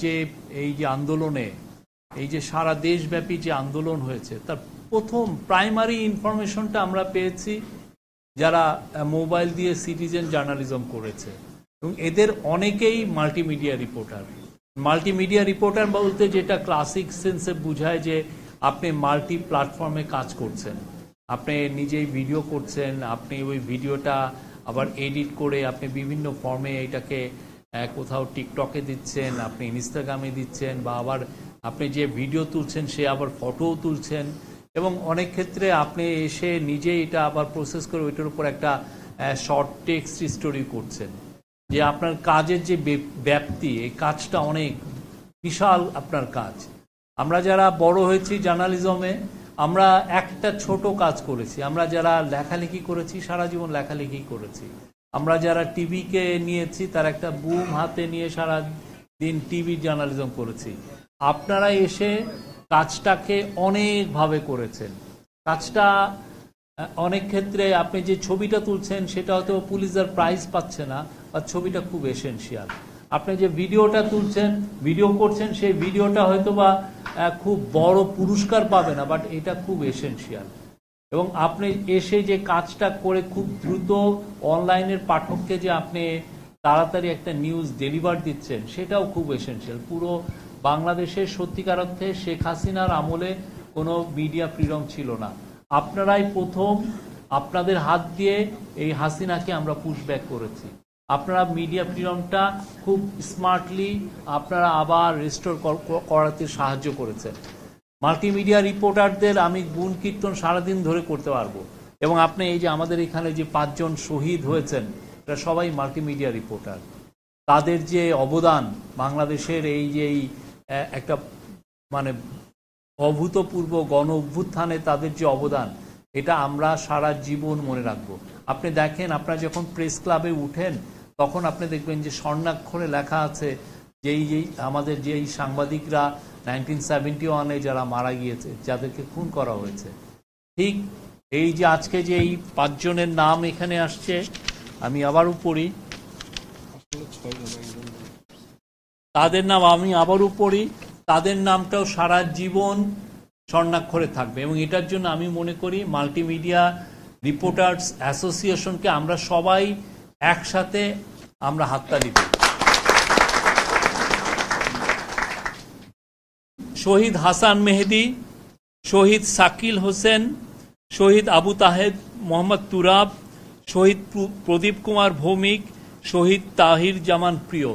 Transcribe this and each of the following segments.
যে এই যে আন্দোলনে এই যে সারা দেশব্যাপী যে আন্দোলন হয়েছে তার প্রথম প্রাইমারি ইনফরমেশনটা আমরা পেয়েছি যারা মোবাইল দিয়ে সিটিজেন জার্নালিজম করেছে এবং এদের অনেকেই মাল্টিমিডিয়া রিপোর্টার বলতে যেটা ক্লাসিক সেন্সে বোঝায় যে আপনি মাল্টি প্ল্যাটফর্মে কাজ করছেন, আপনি নিজেই ভিডিও করছেন, আপনি ওই ভিডিওটা আবার এডিট করে আপনি বিভিন্ন ফর্মে এটাকে কোথাও টিকটকে দিচ্ছেন, আপনি ইনস্টাগ্রামে দিচ্ছেন, বা আবার আপনি যে ভিডিও তুলছেন সে আবার ফটোও তুলছেন, এবং অনেক ক্ষেত্রে আপনি এসে নিজে এটা আবার প্রসেস করে ওইটার উপর একটা শর্ট টেক্সট স্টোরি করছেন। যে আপনার কাজের যে ব্যাপ্তি, এই কাজটা অনেক বিশাল আপনার কাজ। আমরা যারা বড় হয়েছি জার্নালিজমে, আমরা একটা ছোট কাজ করেছি। আমরা যারা লেখালেখি করেছি সারা জীবন লেখালেখি করেছি। আমরা যারা টিভিকে নিয়েছি তার একটা বুম হাতে নিয়ে সারা দিন টিভি জার্নালিজম করেছি। আপনারা এসে কাজটাকে অনেকভাবে করেছেন। কাজটা অনেক ক্ষেত্রে আপনি যে ছবিটা তুলছেন সেটা হয়তো পুলিশার প্রাইজ পাচ্ছে না, বা ছবিটা খুব এসেনশিয়াল। আপনি যে ভিডিওটা তুলছেন, ভিডিও করছেন, সেই ভিডিওটা হয়তো বা খুব বড় পুরস্কার পাবে না, বাট এটা খুব এসেনশিয়াল। এবং আপনি এসে যে কাজটা করে খুব দ্রুত অনলাইনের পাঠককে যে আপনি তাড়াতাড়ি একটা নিউজ ডেলিভার দিচ্ছেন, সেটাও খুব এসেনশিয়াল। পুরো বাংলাদেশের সত্যিকার অর্থে শেখ হাসিনার আমলে কোনো মিডিয়া ফ্রিডম ছিল না। আপনারাই প্রথম, আপনাদের হাত দিয়ে এই হাসিনাকে আমরা পুশব্যাক করেছি। আপনারা মিডিয়া ফ্রিডমটা খুব স্মার্টলি আপনারা আবার রিস্টোর করাতে সাহায্য করেছেন। মাল্টিমিডিয়া রিপোর্টারদের আমি গুণ কীর্তন সারাদিন ধরে করতে পারবো। এবং আপনি এই যে আমাদের এখানে যে 5 জন শহীদ হয়েছেন, এটা সবাই মাল্টিমিডিয়া রিপোর্টার। তাদের যে অবদান বাংলাদেশের এই যে একটা মানে অভূতপূর্ব গণ অভ্যুত্থানে তাদের যে অবদান, এটা আমরা সারা জীবন মনে রাখবো। আপনি দেখেন, আপনারা যখন প্রেস ক্লাবে উঠেন তখন আপনি দেখবেন যে স্বর্ণাক্ষরে লেখা আছে যেই আমাদের যেই সাংবাদিকরা 1971-এ যারা মারা গিয়েছে, যাদেরকে খুন করা হয়েছে। ঠিক এই যে আজকে যে এই 5 জনের নাম এখানে আসছে, আমি আবারও পড়ি তাদের নাম, আমি আবারও পড়ি, তাদের নামটাও সারা জীবন স্বর্ণাক্ষরে থাকবে। এবং এটার জন্য আমি মনে করি মাল্টিমিডিয়া রিপোর্টার্স অ্যাসোসিয়েশনকে আমরা সবাই একসাথে আমরা হাততালি দিই। শহীদ হাসান মেহেদি, শহীদ শাকিল হোসেন, শহীদ আবু তাহেদ মোহাম্মদ তুরাব, শহীদ প্রদীপ কুমার ভৌমিক, শহীদ তাহির জামান প্রিয়।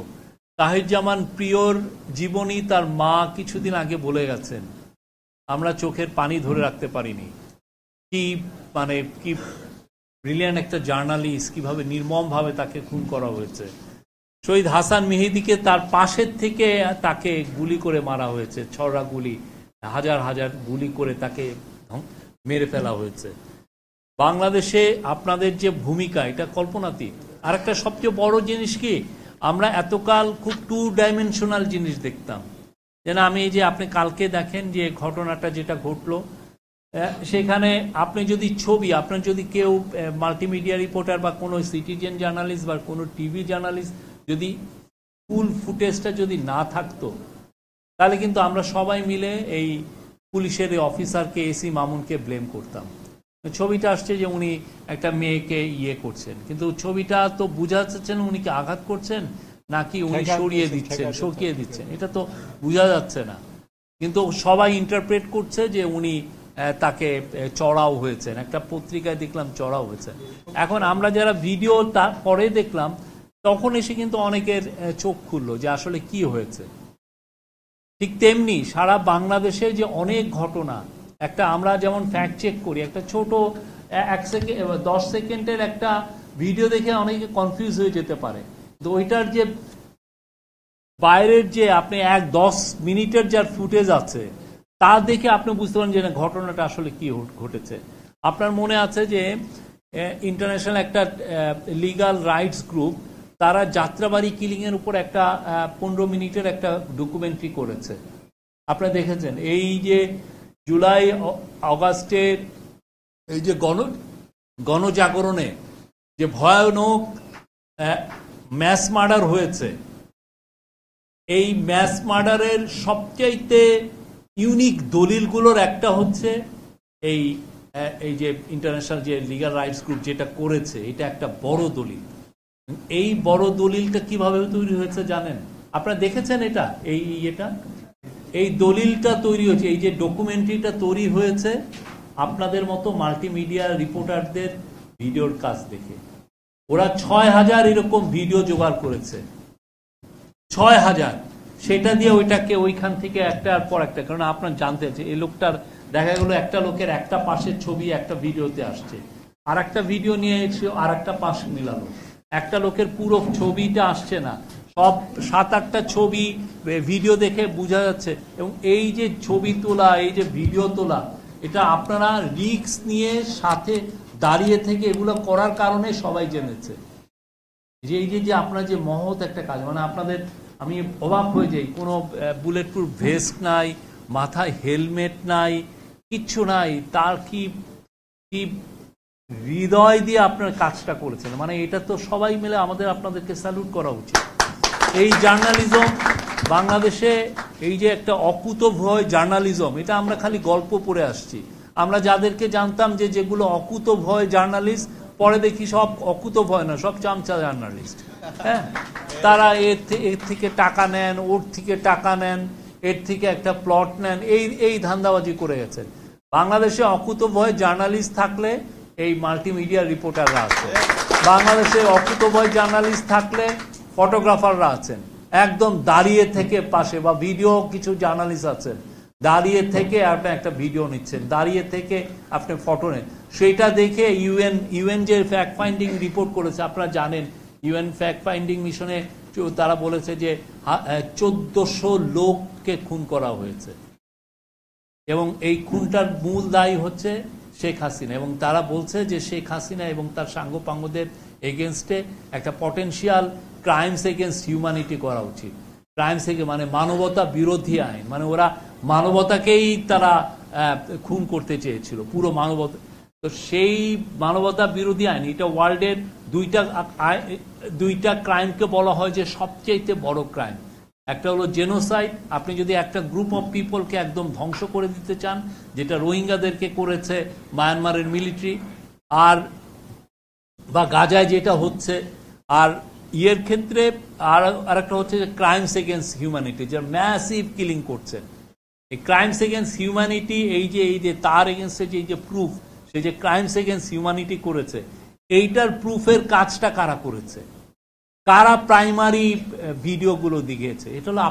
তাহির জামান প্রিয়র জীবনী তার মা কিছুদিন আগে বলে গেছেন, আমরা চোখের পানি ধরে রাখতে পারিনি। কি মানে কি ব্রিলিয়ান্ট একটা জার্নালিস্ট, কিভাবে নির্মমভাবে তাকে খুন করা হয়েছে। শহীদ হাসান মেহেদিকে তার পাশের থেকে তাকে গুলি করে মারা হয়েছে, ছড়া গুলি, হাজার হাজার গুলি করে তাকে মেরে ফেলা হয়েছে। বাংলাদেশে আপনাদের যে ভূমিকা, এটা কল্পনাতীত। আর একটা সবচেয়ে বড় জিনিস কি, আমরা এতকাল খুব 2 ডাইমেনশনাল জিনিস দেখতাম। যেন আমি এই যে আপনি কালকে দেখেন যে ঘটনাটা যেটা ঘটলো, সেখানে আপনি যদি ছবি, আপনার যদি কেউ মাল্টিমিডিয়া রিপোর্টার বা কোনো সিটিজেন জার্নালিস্ট বা কোনো টিভি জার্নালিস্ট যদি ফুল ফুটেজটা যদি না থাকতো, তাহলে কিন্তু আমরা সবাই মিলে এই পুলিশের এই অফিসারকে, এসি মামুনকে ব্লেম করতাম। ছবিটা আসছে যে উনি একটা মেয়েকে ইয়ে করছেন, কিন্তু ছবিটা তো বোঝা যাচ্ছে না উনি কি আঘাত করছেন নাকি উনি সরিয়ে দিচ্ছেন, সকিয়ে দিচ্ছেন, এটা তো বোঝা যাচ্ছে না। কিন্তু সবাই ইন্টারপ্রেট করছে যে উনি তাকে চড়াও হয়েছেন, একটা পত্রিকায় দেখলাম চড়াও হয়েছে। এখন আমরা যারা ভিডিও পরে দেখলাম, তখন এসে কিন্তু অনেকের চোখ খুললো যে আসলে কি হয়েছে। ঠিক তেমনি সারা বাংলাদেশে যে অনেক ঘটনা, একটা আমরা যেমন ফ্যাক্ট চেক করি, একটা ছোট 10 সেকেন্ডের একটা ভিডিও দেখে অনেকে কনফিউজ হয়ে যেতে পারে। তো ওইটার যে বাইরের যে আপনি 10 মিনিটের যার ফুটেজ আছে, তা দেখে আপনি বুঝতে পারেন যে ঘটনাটা আসলে কি ঘটেছে। আপনার মনে আছে যে ইন্টারন্যাশনাল একটা লিগাল রাইটস গ্রুপ, তারা যাত্রাবাড়ি কিলিংয়ের উপর একটা 15 মিনিটের একটা ডকুমেন্টারি করেছে, আপনারা দেখেছেন। এই যে জুলাই অগাস্টের এই যে গণজাগরণে যে ভয়ানক ম্যাস মার্ডার হয়েছে, এই ম্যাস মার্ডারের সবচাইতে ইউনিক দলিলগুলোর একটা হচ্ছে এই এই যে ইন্টারন্যাশনাল যে লিগ্যাল রাইটস গ্রুপ যেটা করেছে, এটা একটা বড় দলিল। এই বড় দলিলটা কিভাবে তৈরি হয়েছে জানেন? আপনারা দেখেছেন এটা? এই দলিলটা তৈরি হয়েছে, এই যে ডকুমেন্টারিটা তৈরি হয়েছে আপনাদের মতো মাল্টিমিডিয়া রিপোর্টারদের ভিডিওর কাজ দেখে। ওরা ৬,০০০ এরকম ভিডিও জোগাড় করেছে, ৬,০০০। সেটা দিয়ে ওইটাকে ওইখান থেকে একটার পর একটা, কারণ আপনার জানতে আছে এই লোকটার দেখা গেল একটা লোকের একটা পাশের ছবি একটা ভিডিওতে আসছে, আর একটা ভিডিও নিয়ে এসে আর একটা পাশ মিলালো, একটা লোকের পুরো ছবিটা আসছে না, সব ৭-৮টা ছবি ভিডিও দেখে বোঝা যাচ্ছে। এবং এই যে ছবি তোলা, এই যে ভিডিও তোলা, এটা আপনারা রিস্ক নিয়ে সাথে দাঁড়িয়ে থেকে এগুলো করার কারণে সবাই জেনেছে যে এই যে আপনার যে মহৎ একটা কাজ, মানে আপনাদের আমি অবাক হয়ে যাই, কোনো বুলেট প্রুফ ভেস্ট নাই, মাথায় হেলমেট নাই, কিচ্ছু নাই, তার কি কি হৃদয় দিয়ে আপনার কাজটা করেছেন। মানে এটা তো সবাই মিলে আপনাদেরকে স্যালুট করা উচিত। এই জার্নালিজম বাংলাদেশে, এই যে একটা অকুতভয় জার্নালিজম, এটা আমরা খালি গল্প পড়ে আসছি। আমরা যাদেরকে জানতাম যে যেগুলো অকুতভয় জার্নালিস্ট, পরে দেখি সব অকুতভয় না, সব চামচা জার্নালিস্ট। হ্যাঁ, তারা এর থেকে টাকা নেন, ওর থেকে টাকা নেন, এর থেকে একটা প্লট নেন, এই ধান্দাবাজি করে গেছে। বাংলাদেশে অকুতভয় জার্নালিস্ট থাকলে এই মাল্টিমিডিয়া রিপোর্টাররা আছে, বাংলাদেশে অকুতভয় জার্নালিস্ট থাকলে ফটোগ্রাফাররা আছেন, একদম দাঁড়িয়ে থেকে পাশে, বা ভিডিও কিছু জার্নালিস্ট আছেন, দাঁড়িয়ে থেকে আপনি একটা ভিডিও নিচ্ছেন, দাঁড়িয়ে থেকে আপনি ফটো নেন। সেটা দেখে ইউএন যে ফ্যাক্ট ফাইন্ডিং রিপোর্ট করেছে, আপনারা জানেন ইউএন ফ্যাক্ট ফাইন্ডিং মিশনে তারা বলেছে যে ১৪০০ লোককে খুন করা হয়েছে, এবং এই খুনটার মূল দায়ী হচ্ছে শেখ হাসিনা। এবং তারা বলছে যে শেখ হাসিনা এবং তার সাঙ্গপাঙ্গদের এগেনস্টে একটা পটেনশিয়াল ক্রাইমস এগেনস্ট হিউম্যানিটি করা উচিত। ক্রাইমস মানে মানবতা বিরোধী আইন, মানে ওরা মানবতাকেই তারা খুন করতে চেয়েছিল, পুরো মানবতা। তো সেই মানবতা বিরোধী আইন, এটা ওয়ার্ল্ডের দুইটা ক্রাইমকে বলা হয় যে সবচেয়ে বড় ক্রাইম। একটা হলো জেনোসাইড, আপনি যদি একটা গ্রুপ অফ পিপলকে একদম ধ্বংস করে দিতে চান, যেটা রোহিঙ্গাদেরকে করেছে মায়ানমারের মিলিটারি, আর বা গাজায় যেটা হচ্ছে, আর ইয়ের ক্ষেত্রে আর একটা হচ্ছে যে ক্রাইমস এগেনস্ট হিউম্যানিটি, যে ম্যাসিভ কিলিং করছেন। এই ক্রাইমস এগেনস্ট হিউম্যানিটি, এই যে তার এগেনস্টে যে প্রুফ, সে যে ক্রাইমস এগেনস্ট হিউম্যানিটি করেছে, এইটার প্রুফের কাজটা কারা করেছে, কারা প্রাইমারি ভিডিওগুলো দিয়েছে, এটা হলো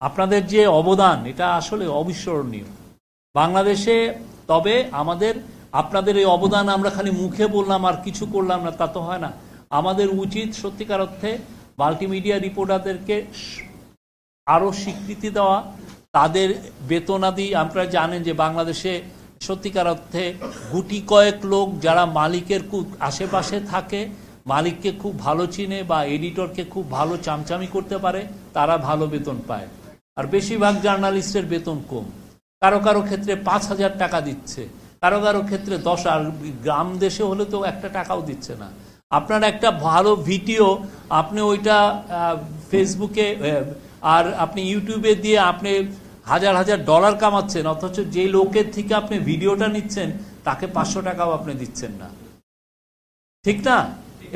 আপনাদের যে অবদান, এটা আসলে অবিস্মরণীয় বাংলাদেশে। তবে আপনাদের এই অবদান আমরা খালি মুখে বললাম আর কিছু করলাম না, তা তো হয় না। আমাদের উচিত সত্যিকার অর্থে মাল্টিমিডিয়া রিপোর্টারদেরকে আরো স্বীকৃতি দেওয়া, তাদের বেতনাদি। আপনারা জানেন যে বাংলাদেশে সত্যিকার অর্থে গুটি কয়েক লোক যারা মালিকের খুব আশেপাশে থাকে, মালিককে খুব ভালো চিনে বা এডিটরকে খুব ভালো চামচামি করতে পারে, তারা ভালো বেতন পায়। আর বেশিরভাগ জার্নালিস্টের বেতন কম, কারো কারো ক্ষেত্রে ৫,০০০ টাকা দিচ্ছে, কারো কারো ক্ষেত্রে ১০। আর গ্রাম দেশে হলে তো একটা টাকাও দিচ্ছে না। আপনার একটা ভালো ভিডিও আপনি ওইটা ফেসবুকে আর আপনি ইউটিউবে দিয়ে আপনি হাজার হাজার ডলার কামাচ্ছেন, অথচ যে লোকের থেকে আপনি ভিডিওটা নিচ্ছেন তাকে ৫০০ টাকাও আপনি দিচ্ছেন না, ঠিক না?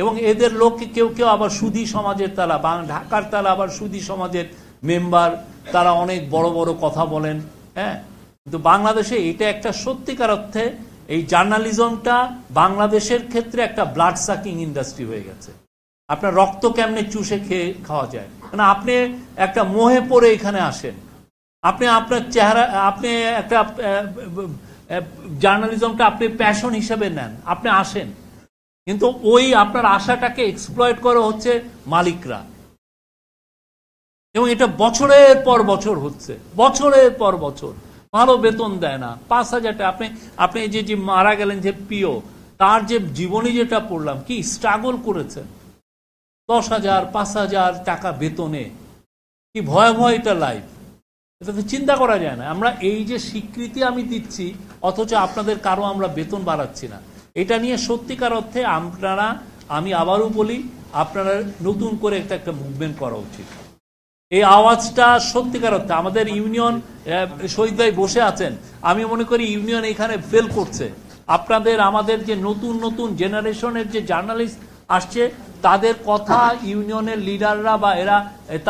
এবং এদের লোককে কেউ কেউ আবার সুধী সমাজের, তারা ঢাকার তারা আবার সুধী সমাজের মেম্বার, তারা অনেক বড় বড় কথা বলেন। হ্যাঁ, কিন্তু বাংলাদেশে এটা একটা সত্যিকার অর্থে এই জার্নালিজমটা বাংলাদেশের ক্ষেত্রে একটা ব্লাড সাকিং ইন্ডাস্ট্রি হয়ে গেছে। আপনার রক্ত কেমনে চুষে খাওয়া যায়, মানে আপনি একটা মোহে পড়ে এখানে আসেন, আপনি আপনার চেহারা, আপনি একটা জার্নালিজমটা আপনি প্যাশন হিসেবে নেন, আপনি আসেন, কিন্তু ওই আপনার আশাটাকে এক্সপ্লয়েট করা হচ্ছে মালিকরা। এবং এটা বছরের পর বছর হচ্ছে, বছরের পর বছর। ভালো বেতন দেয় না, ৫,০০০ টাকা। আপনি যে মারা গেলেন যে পিও, তার যে জীবনী যেটা পড়লাম, কি স্ট্রাগল করেছেন, ১০,০০০ ৫,০০০ টাকা বেতনে, কি ভয়াবহ এটা লাইফ, এটা তো চিন্তা করা যায় না। আমরা এই যে স্বীকৃতি আমি দিচ্ছি, অথচ আপনাদের কারো আমরা বেতন বাড়াচ্ছি না। এটা নিয়ে সত্যিকার অর্থে আমি আবারও বলি, আপনারা নতুন করে একটা মুভমেন্ট করা উচিত। এই আওয়াজটা সত্যিকার অর্থে আমাদের ইউনিয়ন, শহীদ ভাই বসে আছেন, আমি মনে করি ইউনিয়ন এখানে ফেল করছে। আপনাদের আমাদের যে নতুন নতুন জেনারেশনের যে জার্নালিস্ট আসছে, তাদের কথা ইউনিয়নের লিডাররা বা এরা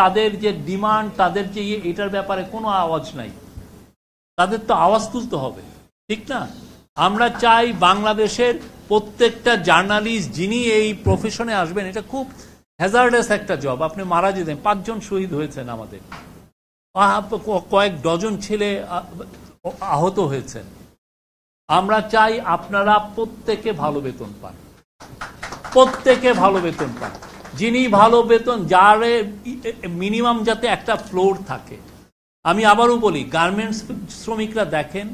তাদের যে ডিমান্ড, তাদের যে এটার ব্যাপারে কোনো আওয়াজ নাই। তাদের তো আওয়াজ তুলতে হবে, ঠিক না? আমরা চাই বাংলাদেশের প্রত্যেকটা জার্নালিস্ট যিনি এই প্রফেশনে আসবেন, এটা খুব হ্যাজার্ডাস একটা জব। আপনি মারা যেতেন, 5 জন শহীদ হয়েছেন, আমাদের কয়েক ডজন ছেলে আহত হয়েছেন। আমরা চাই আপনারা প্রত্যেকে ভালো বেতন পান, প্রত্যেকে ভালো বেতন পান। যিনি ভালো বেতন, যার মিনিমাম যাতে একটা ফ্লোর থাকে। আমি আবারও বলি, গার্মেন্টস শ্রমিকরা দেখেন,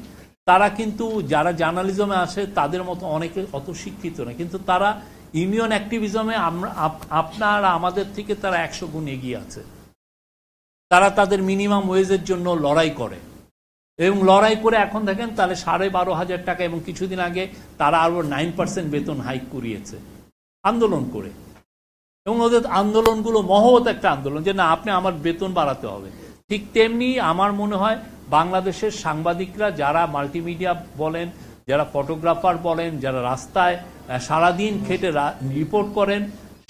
তারা কিন্তু যারা জার্নালিজমে আসে তাদের মতো অনেকে অত শিক্ষিত না, কিন্তু তারা ইউনিয়ন অ্যাক্টিভিজমে আপনার আমাদের থেকে তারা 100 গুণ এগিয়ে আছে। তারা তাদের মিনিমাম ওয়েজের জন্য লড়াই করে, এবং লড়াই করে এখন দেখেন তাহলে 12,500 টাকা, এবং কিছুদিন আগে তারা আরো 9% বেতন হাইক করিয়েছে আন্দোলন করে। এবং ওদের আন্দোলনগুলো মহৎ একটা আন্দোলন, যে না, আপনি আমার বেতন বাড়াতে হবে। ঠিক তেমনি আমার মনে হয় বাংলাদেশের সাংবাদিকরা, যারা মাল্টিমিডিয়া বলেন, যারা ফটোগ্রাফার বলেন, যারা রাস্তায় সারাদিন খেটে রিপোর্ট করেন,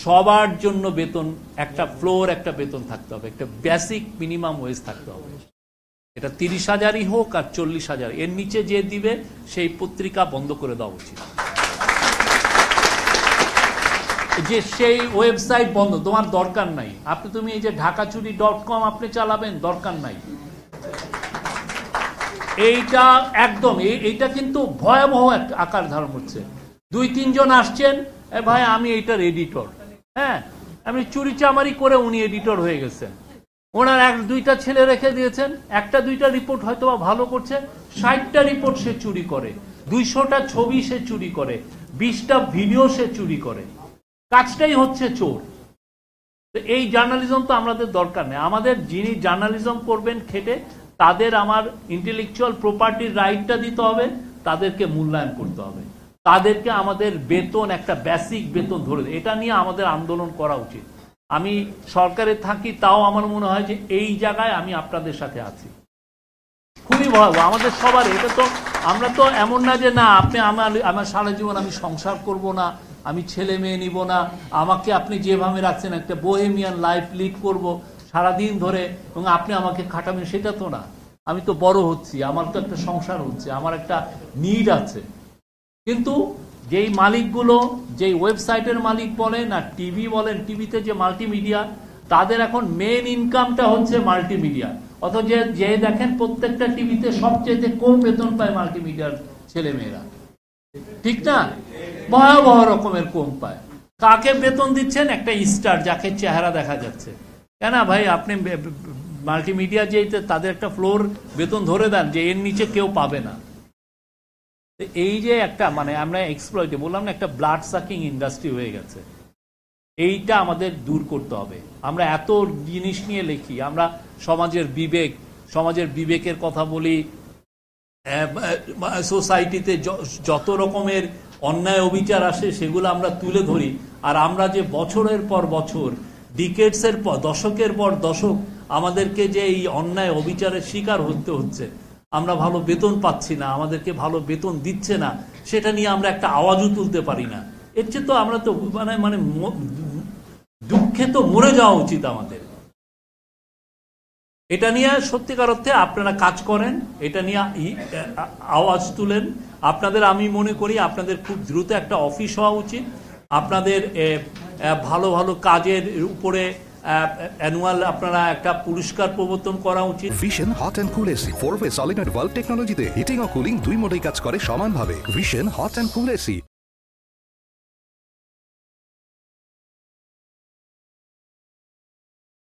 সবার জন্য বেতন, একটা ফ্লোর, একটা বেতন থাকতে হবে, একটা বেসিক মিনিমাম ওয়েজ থাকতে হবে। এটা 30,000ই হোক আর 40,000, এর নিচে যে দিবে সেই পত্রিকা বন্ধ করে দেওয়া উচিত। যে সেই ওয়েবসাইট বন্ধ, তোমার দরকার নাই। তুমি এই যে ঢাকাচুরি.com আপনি চালাবেন, দরকার নাই। এইটা একদম, এইটা কিন্তু ভয়াবহ একটা আকার ধারণ করছে। 2-3 জন আসছেন, ভাই আমি এইটার এডিটর, হ্যাঁ, আমি চুরি চামারি করে উনি এডিটর হয়ে গেছেন। ওনার 1-2টা ছেলে রেখে দিয়েছেন, 1-2টা রিপোর্ট হয়তো ভালো করছে, 60টা রিপোর্ট সে চুরি করে, 200টা ছবি সে চুরি করে, 20টা ভিডিও সে চুরি করে। কাজটাই হচ্ছে চোর। এই জার্নালিজম তো আমাদের দরকার নেই। আমাদের যিনি জার্নালিজম করবেন খেটে, তাদের আমার ইন্টেলেকচুয়াল প্রপার্টির রাইটটা দিতে হবে, তাদেরকে মূল্যায়ন করতে হবে, তাদেরকে আমাদের বেতন, একটা বেসিক বেতন ধরে, এটা নিয়ে আমাদের আন্দোলন করা উচিত। আমি সরকারে থাকি, তাও আমার মনে হয় যে এই জায়গায় আমি আপনাদের সাথে আছি। খুবই ভয়াবহ আমাদের সবার। এটা তো আমরা তো এমন না যে না, আপনি আমার সারা জীবন আমি সংসার করব না, আমি ছেলে মেয়ে নিব না, আমাকে আপনি যেভাবে রাখছেন একটা বোহেমিয়ান লাইফ লিড করব সারাদিন ধরে, এবং আপনি আমাকে খাটাবেন, সেটা তো না। আমি তো বড় হচ্ছি, আমার তো একটা সংসার হচ্ছে, আমার একটা নিড আছে। কিন্তু যেই মালিকগুলো, যেই ওয়েবসাইটের মালিক বলেন আর টিভি বলেন, টিভিতে যে মাল্টিমিডিয়া, তাদের এখন মেন ইনকামটা হচ্ছে মাল্টিমিডিয়া। অথচ যে দেখেন প্রত্যেকটা টিভিতে সবচেয়ে কম বেতন পায় মাল্টিমিডিয়ার ছেলে মেয়েরা, ঠিক না? ভয়াবহ রকমের কম পায়। কাকে বেতন দিচ্ছেন? একটা স্টার, যাকে চেহারা দেখা যাচ্ছে। কেন ভাই, আপনি মাল্টিমিডিয়া যেতে তাদের একটা ফ্লোর বেতন ধরে দেন যে এর নিচে কেউ পাবে না। এই যে একটা মানে আমরা এক্সপ্লয়েট বললাম না, একটা ব্লাড সাকিং ইন্ডাস্ট্রি হয়ে গেছে। এইটা আমাদের দূর করতে হবে। আমরা এত জিনিস নিয়ে লিখি, আমরা সমাজের বিবেকের কথা বলি, সোসাইটিতে যত রকমের অন্যায় অবিচার আসে সেগুলো আমরা তুলে ধরি। আর আমরা যে বছরের পর বছর, ডিকেডসের পর, দশকের পর দশক আমাদেরকে যে এই অন্যায় অবিচারের শিকার হতে হচ্ছে, আমরা ভালো বেতন পাচ্ছি না, আমাদেরকে ভালো বেতন দিচ্ছে না, সেটা নিয়ে আমরা একটা আওয়াজও তুলতে পারি না। এর চেয়ে তো আমরা তো মানে দুঃখে তো মরে যাওয়া উচিত আমাদের। এটা নিয়ে সত্যিকার অর্থে আপনারা কাজ করেন, এটা নিয়ে আওয়াজ তুলেন। আপনাদের, আমি মনে করি আপনাদের খুব দ্রুত একটা অফিস হওয়া উচিত। আপনাদের ভালো ভালো কাজের উপরে অ্যানুয়াল আপনারা একটা পুরস্কার প্রবর্তন করা উচিত। Vision hot and cool AC 4-way solenoid valve টেকনোলজিতে হিটিং ও কুলিং দুই মোডেই কাজ করে সমানভাবে। Vision hot and cool AC.